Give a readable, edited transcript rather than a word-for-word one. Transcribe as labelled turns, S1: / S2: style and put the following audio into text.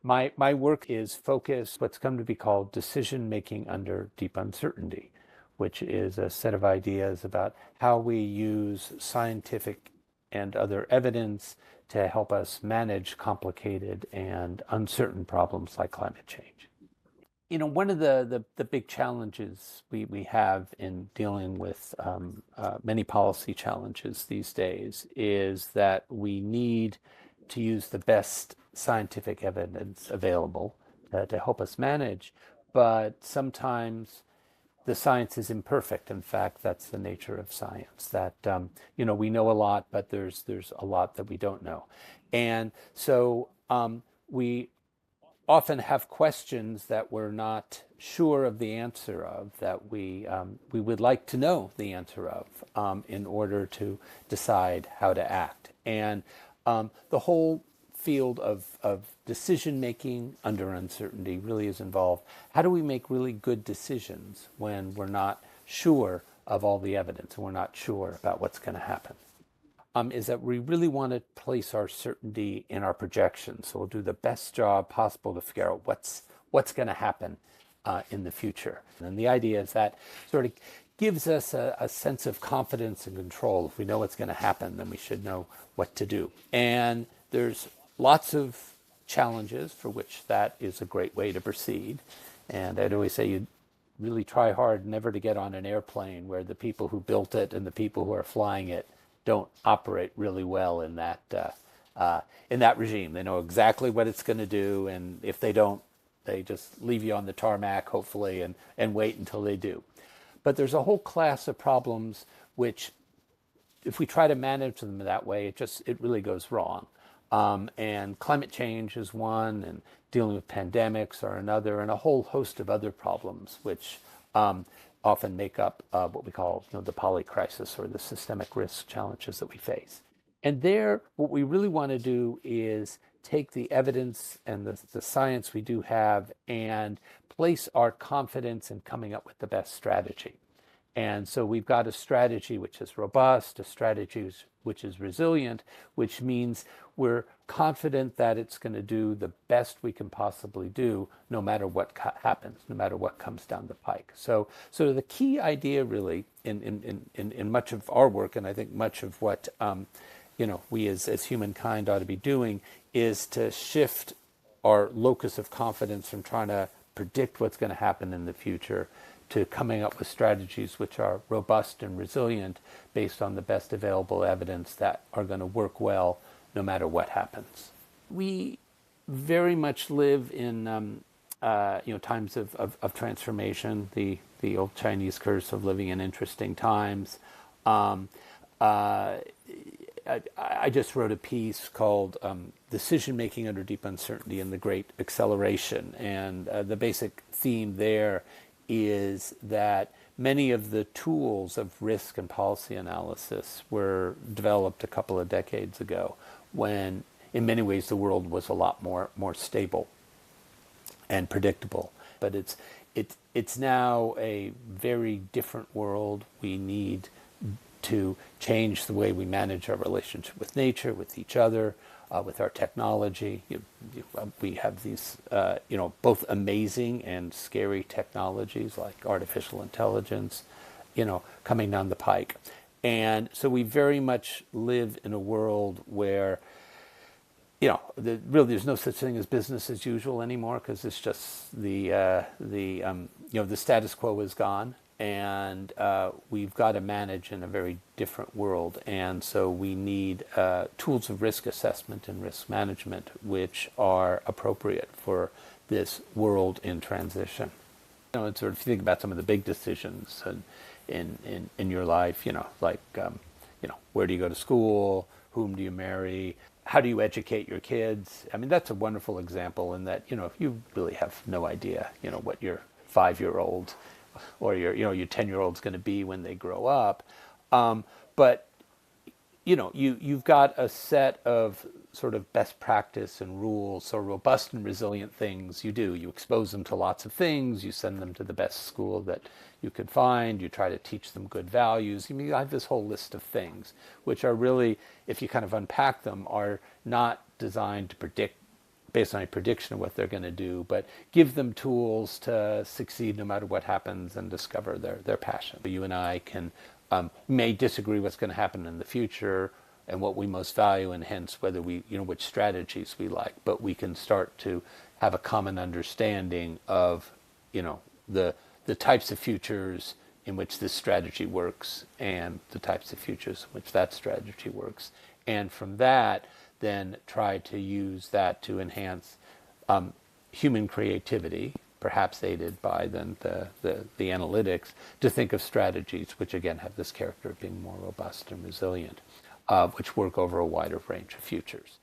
S1: My work is focused what's come to be called decision making under deep uncertainty, which is a set of ideas about how we use scientific and other evidence to help us manage complicated and uncertain problems like climate change. One of the big challenges we have in dealing with many policy challenges these days is that we need to use the best scientific evidence available to help us manage, but sometimes the science is imperfect. In fact, that's the nature of science. That we know a lot, but there's a lot that we don't know, and so we often have questions that we're not sure of the answer of, that we would like to know the answer of in order to decide how to act. And the whole field of decision making under uncertainty really is involved. How do we make really good decisions when we're not sure of all the evidence and we're not sure about what's going to happen? Is that we really want to place our certainty in our projections. So we'll do the best job possible to figure out what's going to happen in the future. And the idea is that sort of gives us a sense of confidence and control. If we know what's going to happen, then we should know what to do. And there's lots of challenges for which that is a great way to proceed. And I'd always say you really try hard never to get on an airplane where the people who built it and the people who are flying it don't operate really well in that regime. They know exactly what it's going to do, and if they don't, they just leave you on the tarmac, hopefully, and wait until they do. But there's a whole class of problems which, if we try to manage them that way, it really goes wrong. And climate change is one, and dealing with pandemics are another, and a whole host of other problems which often make up what we call the poly crisis, or the systemic risk challenges that we face. And there, what we really want to do is take the evidence and the science we do have and place our confidence in coming up with the best strategy. And so we've got a strategy which is robust, a strategy which is resilient, which means we're confident that it's going to do the best we can possibly do, no matter what happens, no matter what comes down the pike. So the key idea really in much of our work, and I think much of what we as humankind ought to be doing, is to shift our locus of confidence from trying to predict what's going to happen in the future to coming up with strategies which are robust and resilient based on the best available evidence that are going to work well no matter what happens. We very much live in times of transformation, the old Chinese curse of living in interesting times. I just wrote a piece called Decision Making Under Deep Uncertainty and the Great Acceleration. And the basic theme there is that many of the tools of risk and policy analysis were developed a couple of decades ago, when in many ways the world was a lot more stable and predictable. But it's now a very different world. We need to change the way we manage our relationship with nature, with each other, with our technology. We have these, both amazing and scary technologies like artificial intelligence, coming down the pike. And so we very much live in a world where, really there's no such thing as business as usual anymore, because it's just the status quo is gone. And we've got to manage in a very different world. And so we need tools of risk assessment and risk management which are appropriate for this world in transition. And sort of, if you think about some of the big decisions in your life, where do you go to school? Whom do you marry? How do you educate your kids? I mean, that's a wonderful example in that, if you really have no idea, what your 5-year-old or your 10-year-old's going to be when they grow up. But you've got a set of sort of best practice and rules. So robust and resilient things you do. You expose them to lots of things. You send them to the best school that you could find. You try to teach them good values. I have this whole list of things, which are really, if you kind of unpack them, are not designed to predict based on a prediction of what they're going to do, but give them tools to succeed no matter what happens and discover their passion. You and I can may disagree what's going to happen in the future and what we most value, and hence whether we, which strategies we like, but we can start to have a common understanding of, the types of futures in which this strategy works and the types of futures in which that strategy works. And from that, then try to use that to enhance human creativity, perhaps aided by then the analytics, to think of strategies which again have this character of being more robust and resilient, which work over a wider range of futures.